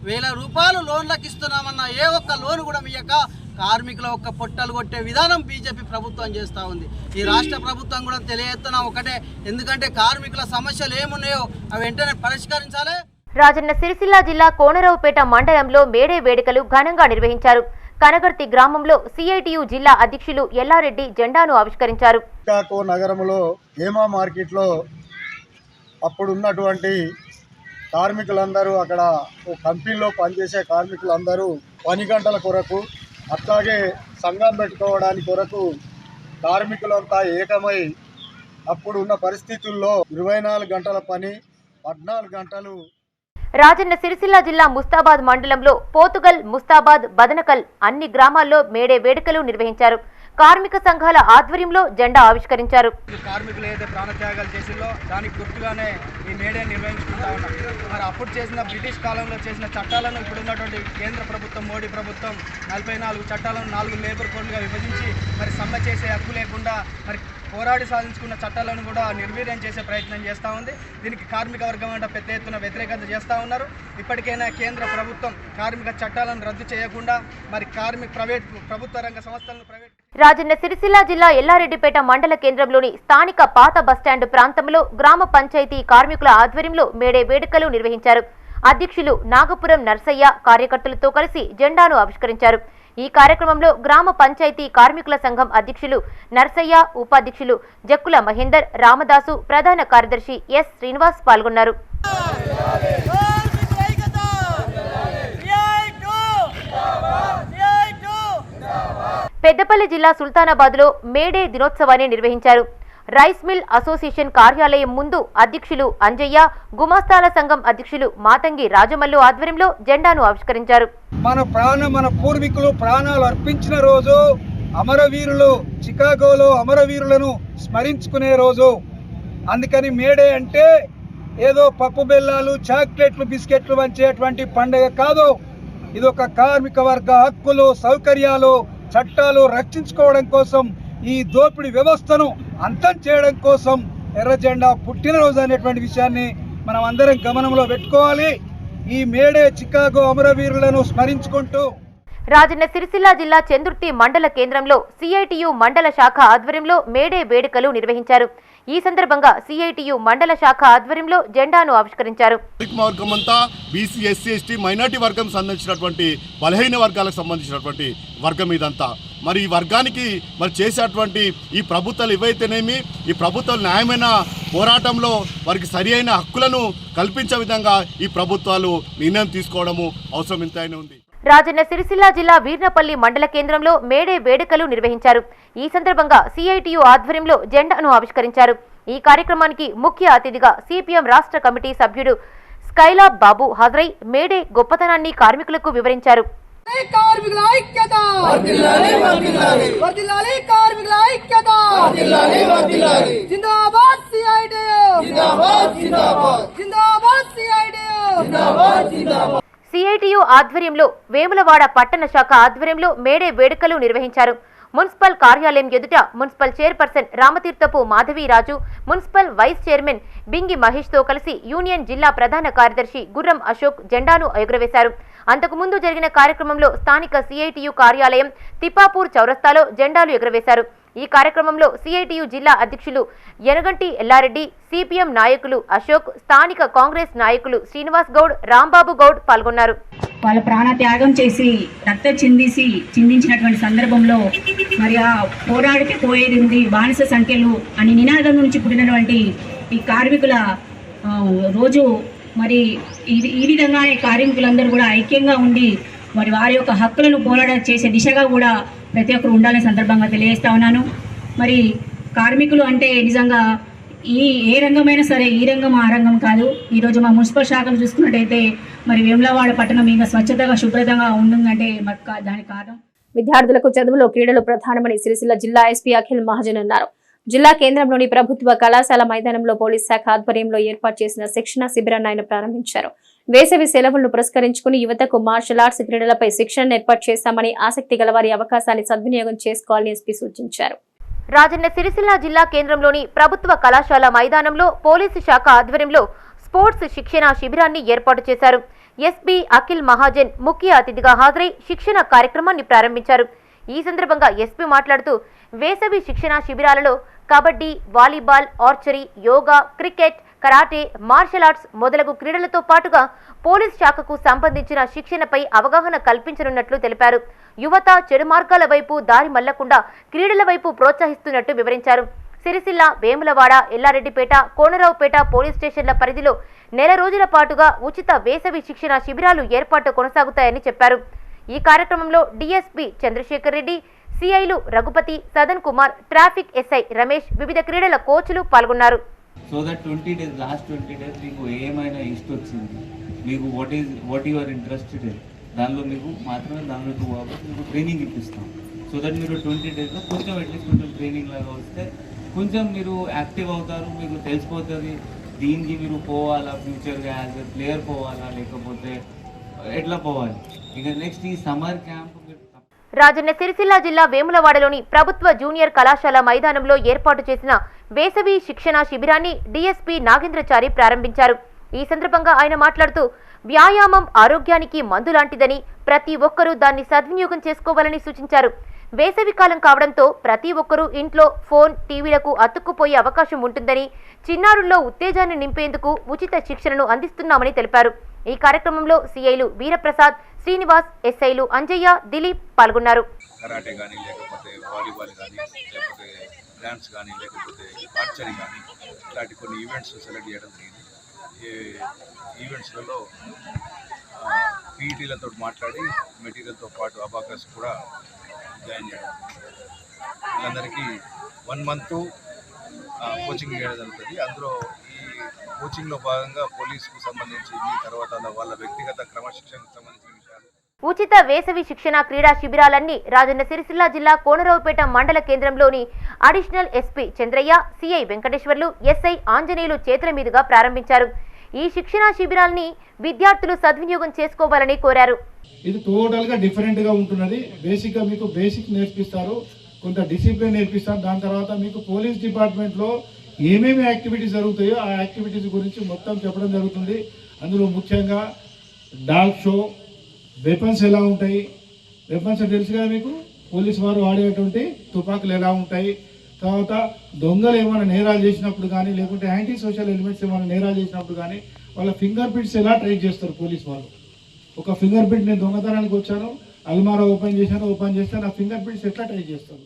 Speaker 17: 1000 రూపాయలు లోన్లకు ఇస్తున్నామన్న ఏ ఒక్క లోన్ కూడా మీయక కార్మికుల ఒక్క పొట్టలు కొట్టే విధానం బీజేపీ ప్రభుత్వం చేస్తూ ఉంది. ఈ రాష్ట్ర ప్రభుత్వం కూడా తెలియజేస్తున్నాం ఒకటే, ఎందుకంటే కార్మికుల సమస్యలు ఏమున్నాయో అవి వెంటనే పరిష్కరించాలి.
Speaker 2: రాజన్న సిరిసిల్ల జిల్లా కోనరావుపేట మండలంలో మేడే వేడుకలు ఘనంగా నిర్వహించారు. కనగర్తి గ్రామంలో సిఐటియు జిల్లా అధ్యక్షులు ఎల్లారెడ్డి జెండాను ఆవిష్కరించారు.
Speaker 16: నగరంలో హేమా మార్కెట్లో అప్పుడున్నటువంటి కార్మికులందరూ, అక్కడ కంపెనీలో పనిచేసే కార్మికులందరూ పని గంటల కొరకు, అట్లాగే సంఘం పెట్టుకోవడానికి కొరకు కార్మికులంతా ఏకమై అప్పుడు ఉన్న పరిస్థితుల్లో 24 గంటల పని, 14 గంటలు.
Speaker 2: రాజన్న సిరిసిల్ల జిల్లా ముస్తాబాద్ మండలంలో పోతుగల్, ముస్తాబాద్, బదనకల్ అన్ని గ్రామాల్లో మేడే వేడుకలు నిర్వహించారు. కార్మిక సంఘాల ఆధ్వర్యంలో జెండా ఆవిష్కరించారు.
Speaker 17: కార్మికులు ఏదైతే ప్రాణత్యాగాలు చేసిందో దానికి గుర్తుగానే ఈ మేడే నిర్వహించుకుంటా ఉన్నాం. మరి అప్పుడు చేసిన బ్రిటిష్ కాలంలో చేసిన చట్టాలను ఇప్పుడు ఉన్నటువంటి కేంద్ర ప్రభుత్వం, మోడీ ప్రభుత్వం 44 చట్టాలను 4 లేబర్ కోడ్లుగా విభజించి మరి సమ్మె చేసే హక్కు లేకుండా మరి పోరాడి సాధించుకున్న చట్టాలను కూడా నిర్వీర్యం చేసే ప్రయత్నం చేస్తూ ఉంది. దీనికి కార్మిక వర్గం అంటే పెద్ద ఎత్తున వ్యతిరేకత చేస్తూ ఉన్నారు. ఇప్పటికైనా కేంద్ర ప్రభుత్వం కార్మిక చట్టాలను రద్దు చేయకుండా మరి ప్రభుత్వ రంగ సంస్థలను రాజన్న సిరిసిల్ల జిల్లా ఎల్లారెడ్డిపేట మండల కేంద్రంలోని స్థానిక పాత బస్టాండ్ ప్రాంతంలో గ్రామ పంచాయతీ కార్మికుల ఆధ్వర్యంలో మేడే వేడుకలు నిర్వహించారు. అధ్యక్షులు నాగపురం నర్సయ్య కార్యకర్తలతో కలిసి జెండాను ఆవిష్కరించారు. ఈ కార్యక్రమంలో గ్రామ పంచాయతీ కార్మికుల సంఘం అధ్యక్షులు నర్సయ్య, ఉపాధ్యక్షులు జక్కుల మహేందర్, రామదాసు, ప్రధాన కార్యదర్శి ఎస్ శ్రీనివాస్ పాల్గొన్నారు. పెద్దపల్లి జిల్లా సుల్తానాబాద్లో మేడే దినోత్సవాన్ని నిర్వహించారు. రైస్ మిల్ అసోసియేషన్ కార్యాలయం ముందు అధ్యక్షులు అంజయ్య, గుమాస్తాల సంఘం అధ్యక్షులు మాతంగి రాజమల్లు ఆధ్వర్యంలో జెండాను ఆవిష్కరించారు.
Speaker 18: మన పూర్వీకులు ప్రాణాలు అర్పించిన రోజు, అమరవీరులు చికాగోలో అమరవీరులను స్మరించుకునే రోజు. అందుకని మేడే అంటే ఏదో పప్పు బెల్లాలు, చాక్లెట్లు, బిస్కెట్లు వంచేటువంటి పండుగ కాదు. ఇది ఒక కార్మిక వర్గ హక్కులు, సౌకర్యాలు, చట్టాలు రక్షించుకోవడం కోసం, ఈ దోపిడీ వ్యవస్థను అంతం చేయడం కోసం ఎర్ర జెండా పుట్టినరోజు అనేటువంటి విషయాన్ని మనం అందరం గమనంలో పెట్టుకోవాలి. ఈ మేడే చికాగో అమరవీరులను స్మరించుకుంటూ
Speaker 2: రాజన్న సిరిసిల్ల జిల్లా చందుర్తి మండల కేంద్రంలో సిఐటియు మండల శాఖ ఆధ్వర్యంలో మేడే వేడుకలు నిర్వహించారు. ఈ సందర్భంగా సిఐటియు మండల శాఖ ఆధ్వర్యంలో జెండాను ఆవిష్కరించారు.
Speaker 19: వర్గం అంతా బీసీ, ఎస్సీ, ఎస్టీ, మైనార్టీ వర్గం సంబంధించినటువంటి బలహీన వర్గాలకు సంబంధించినటువంటి వర్గం ఇదంతా. మరి ఈ వర్గానికి మరి చేసేటువంటి ఈ ప్రభుత్వాలు ఏవైతేనేమి, ఈ ప్రభుత్వాలు న్యాయమైన పోరాటంలో వారికి సరి అయిన హక్కులను కల్పించే విధంగా ఈ ప్రభుత్వాలు నిర్ణయం తీసుకోవడము అవసరం ఎంతైనా ఉంది.
Speaker 2: రాజన్న సిరిసిల్ల జిల్లా వీర్నపల్లి మండల కేంద్రంలో మేడే వేడుకలు నిర్వహించారు. ఈ సందర్భంగా సిఐటియు ఆధ్వర్యంలో జెండాను ఆవిష్కరించారు. ఈ కార్యక్రమానికి ముఖ్య అతిథిగా సిపిఎం రాష్ట్ర కమిటీ సభ్యుడు స్కైలాబ్ బాబు హాజరై మేడే గొప్పతనాన్ని కార్మికులకు వివరించారు.
Speaker 20: కార్మికుల ఐక్యత వర్ధిల్లాలి, కార్మికుల ఐక్యత జిందాబాద్ సిఐటియు, జిందాబాద్ జిందాబాద్, జిందాబాద్ సిఐటియు, జిందాబాద్ జిందాబాద్.
Speaker 2: సిఐటియు ఆధ్వర్యంలో వేములవాడ పట్టణ శాఖ ఆధ్వర్యంలో మేడే వేడుకలు నిర్వహించారు. మున్సిపల్ కార్యాలయం ఎదుట municipal chairperson Ramatheerthapu Madhaviraju, municipal vice chairman Bingi Mahesh తో కలిసి యూనియన్ జిల్లా ప్రధాన కార్యదర్శి గుర్రం అశోక్ జెండాను ఎగురవేశారు. అంతకుముందు జరిగిన కార్యక్రమంలో స్థానిక సిఐటియు కార్యాలయం తిప్పాపూర్ చౌరస్తాలో జెండాలు ఎగురవేశారు. ఈ కార్యక్రమంలో సిఐటియు జిల్లా అధ్యక్షులు యనగంటి ఎల్లారెడ్డి, సిపిఎం నాయకులు అశోక్, స్థానిక కాంగ్రెస్ నాయకులు శ్రీనివాస్ గౌడ్, రాంబాబు గౌడ్ పాల్గొన్నారు.
Speaker 21: వాళ్ళ ప్రాణ త్యాగం చేసి రక్తం చిందించినటువంటి సందర్భంలో మరి ఆ పోరాడికి పోయేది ఉంది, బానిస సంఖ్యలు అని నినాదం నుంచి పుట్టినటువంటి ఈ కార్మికుల రోజు మరి ఈ విధంగానే కార్మికులందరూ కూడా ఐక్యంగా ఉండి మరి వారి యొక్క హక్కులను పోరాటం చేసే దిశగా కూడా ప్రతి ఒక్కరు ఉండాలని సందర్భంగా తెలియజేస్తా ఉన్నాను. మరి కార్మికులు అంటే నిజంగా ఏ రంగమైనా సరే ఈ రంగం ఆ రంగం కాదు. ఈరోజు మా మున్సిపల్ శాఖను చూసుకున్నట్టయితే మరి వేములవాడ పట్టణం ఇంకా స్వచ్ఛతగా శుభ్రతంగా ఉంటుందంటే దానికి కారణం
Speaker 1: విద్యార్థులకు చదువులో క్రీడలు ప్రధానమని సిరిసిల్ల జిల్లా ఎస్పీ అఖిల్ మహాజన్ అన్నారు. జిల్లా కేంద్రంలోని ప్రభుత్వ కళాశాల మైదానంలో పోలీస్ శాఖ ఆధ్వర్యంలో ఏర్పాటు చేసిన శిక్షణ శిబిరాన్ని ఆయన ప్రారంభించారు. వేసవి సెలవులను పురస్కరించుకుని యువతకు మార్షల్ ఆర్ట్స్ క్రీడలపై శిక్షణ ఏర్పాటు చేశామని, ఆసక్తి గలవారి అవకాశాన్ని సద్వినియోగం చేసుకోవాలని ఎస్పీ సూచించారు.
Speaker 2: రాజన్న సిరిసిల్ల జిల్లా కేంద్రంలోని ప్రభుత్వ కళాశాల మైదానంలో పోలీసు శాఖ ఆధ్వర్యంలో స్పోర్ట్స్ శిక్షణ శిబిరాన్ని ఏర్పాటు చేశారు. ఎస్పీ అఖిల్ మహాజన్ ముఖ్య అతిథిగా హాజరై శిక్షణ కార్యక్రమాన్ని ప్రారంభించారు. ఈ సందర్భంగా ఎస్పీ మాట్లాడుతూ వేసవి శిక్షణ శిబిరాలలో kabaddi, volleyball, archery, yoga, cricket, karate, martial arts మొదలగు క్రీడలతో పాటుగా పోలీస్ శాఖకు సంబంధించిన శిక్షణపై అవగాహన కల్పించనున్నట్లు తెలిపారు. యువత చెడు మార్గాల వైపు దారి మళ్లకుండా క్రీడల వైపు ప్రోత్సహిస్తున్నట్టు వివరించారు. సిరిసిల్ల, వేములవాడ, ఎల్లారెడ్డిపేట, కోనరావుపేట పోలీస్ స్టేషన్ల పరిధిలో నెల రోజుల పాటుగా ఉచిత వేసవి శిక్షణ శిబిరాలు ఏర్పాటు కొనసాగుతాయని చెప్పారు. ఈ కార్యక్రమంలో డీఎస్పీ చంద్రశేఖర్ రెడ్డి, సిఐలు రఘుపతి, సదన్ కుమార్, ట్రాఫిక్ ఎస్ఐ రమేష్, వివిధ క్రీడల కోచ్లు పాల్గొన్నారు.
Speaker 22: So that 20 days last 20 days మీకు ఏమైనా ఇష్టం వచ్చింది, మీకు వాట్ యు ఆర్ ఇంట్రెస్టెడ్ దానిలో మీకు మాత్రమే దానిలో మీకు ట్రైనింగ్ ఇప్పిస్తాం. సో దట్ మీరు 20 daysలో కొంచెం అట్లీస్ట్ కొంచెం ట్రైనింగ్ లాగా వస్తే కొంచెం మీరు యాక్టివ్ అవుతారు, మీకు తెలిసిపోతుంది దీనికి మీరు పోవాలా, ఫ్యూచర్గా యాజ్ ఎ ప్లేయర్ పోవాలా లేకపోతే ఎట్లా పోవాలి. ఇక నెక్స్ట్ ఈ సమ్మర్ క్యాంప్.
Speaker 2: రాజన్న సిరిసిల్ల జిల్లా వేములవాడలోని ప్రభుత్వ జూనియర్ కళాశాల మైదానంలో ఏర్పాటు చేసిన వేసవి శిక్షణ శిబిరాన్ని డీఎస్పీ నాగేంద్రచారి ప్రారంభించారు. ఈ సందర్భంగా ఆయన మాట్లాడుతూ వ్యాయామం ఆరోగ్యానికి మందు లాంటిదని, ప్రతి ఒక్కరూ దాన్ని సద్వినియోగం చేసుకోవాలని సూచించారు. వేసవి కాలం కావడంతో ప్రతి ఒక్కరూ ఇంట్లో ఫోన్, టీవీలకు అతుక్కుపోయే అవకాశం ఉంటుందని, చిన్నారుల్లో ఉత్తేజాన్ని నింపేందుకు ఉచిత శిక్షణను అందిస్తున్నామని తెలిపారు. ఈ కార్యక్రమంలో సిఐలు వీరప్రసాద్, శ్రీనివాస్, ఎస్ఐలు అంజయ్య, దిలీప్ పాల్గొన్నారు.
Speaker 23: కరాటే కానీ లేకపోతే వాలీబాల్ కానీ లేకపోతే డ్యాన్స్ కానీ లేకపోతే ఆర్చరీ కానీ ఇలాంటి కొన్ని ఈవెంట్స్ సెలెక్ట్ చేయడం జరిగింది. ఈ ఈవెంట్స్లలో పీఈటీలతో మాట్లాడి మెటీరియల్తో పాటు అబాకస్ కూడా జాయిన్ చేయడం. వీళ్ళందరికీ 1 month కోచింగ్ చేయడం జరుగుతుంది. అందులో ఈ కోచింగ్లో భాగంగా పోలీసుకు సంబంధించి తర్వాత వాళ్ళ వ్యక్తిగత క్రమశిక్షణకు సంబంధించిన విషయాలు.
Speaker 2: ఉచిత వేసవి శిక్షణ క్రీడా శిబిరాలన్నీ రాజన్న సిరిసిల్ల జిల్లా కోనరావుపేట మండల కేంద్రంలోని additional SP Chandraiah, CI Venkateswarlu, SI Anjaneyulu చేతుల మీదుగా ప్రారంభించారు. ఈ శిక్షణా శిబిరాల్ని విద్యార్థులు సద్వినియోగం చేసుకోవాలని కోరారు.
Speaker 3: ఇది టోటల్గా డిఫరెంట్గా ఉంటున్నది. బేసిక్గా మీకు బేసిక్ నేర్పిస్తారు, కొంత డిసిప్లిన్ నేర్పిస్తారు. దాని తర్వాత మీకు పోలీస్ డిపార్ట్మెంట్లో ఏమేమి యాక్టివిటీస్ జరుగుతాయో ఆ యాక్టివిటీస్ గురించి మొత్తం చెప్పడం జరుగుతుంది. అందులో ముఖ్యంగా డాగ్ షో, వెపన్స్ ఎలా ఉంటాయి, వెపన్స్ తెలుసు కదా మీకు, పోలీస్ వారు వాడేటువంటి తుపాకులు ఎలా ఉంటాయి, తర్వాత దొంగలు ఏమైనా నేరాలు చేసినప్పుడు కానీ లేకుంటే యాంటీ సోషల్ ఎలిమెంట్స్ ఏమైనా నేరాలు చేసినప్పుడు కానీ వాళ్ళ ఫింగర్ ప్రింట్స్ ఎలా ట్రై చేస్తారు పోలీస్ వాళ్ళు. ఒక ఫింగర్ ప్రింట్ నేను దొంగతనానికి వచ్చాను, అల్మారా ఓపెన్ చేస్తే నా ఫింగర్ ప్రింట్స్ ఎట్లా ట్రై చేస్తారు.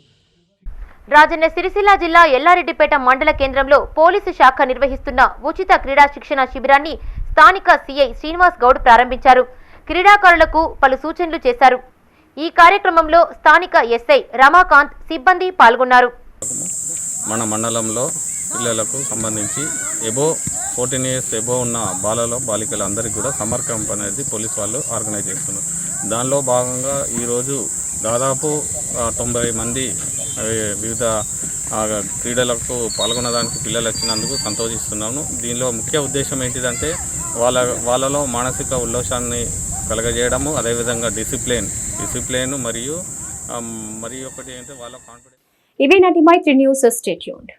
Speaker 2: రాజన్న సిరిసిల్ల జిల్లా ఎల్లారెడ్డిపేట మండల కేంద్రంలో పోలీసు శాఖ నిర్వహిస్తున్న ఉచిత క్రీడా శిక్షణ శిబిరాన్ని స్థానిక సిఐ శ్రీనివాస్ గౌడ్ ప్రారంభించారు. క్రీడాకారులకు పలు సూచనలు చేశారు. ఈ కార్యక్రమంలో స్థానిక ఎస్ఐ రమాకాంత్ సిబ్బంది పాల్గొన్నారు.
Speaker 5: మన మండలంలో పిల్లలకు సంబంధించి 14 years ఎబో ఉన్న బాలికలు అందరికీ కూడా సమ్మర్ క్యాంప్ అనేది పోలీస్ వాళ్ళు ఆర్గనైజ్ చేస్తున్నారు. దానిలో భాగంగా ఈరోజు దాదాపు 90 మంది వివిధ క్రీడలకు పాల్గొనడానికి పిల్లలు వచ్చినందుకు సంతోషిస్తున్నాను. దీనిలో ముఖ్య ఉద్దేశం ఏంటిదంటే వాళ్ళలో మానసిక ఉల్లాసాన్ని కలగజేయడము, అదేవిధంగా డిసిప్లిన్ మరియు ఒకటి ఏంటంటే వాళ్ళ కాన్ఫిడెన్స్.
Speaker 1: ఇవి నాటి మైత్రి న్యూస్. Stay tuned.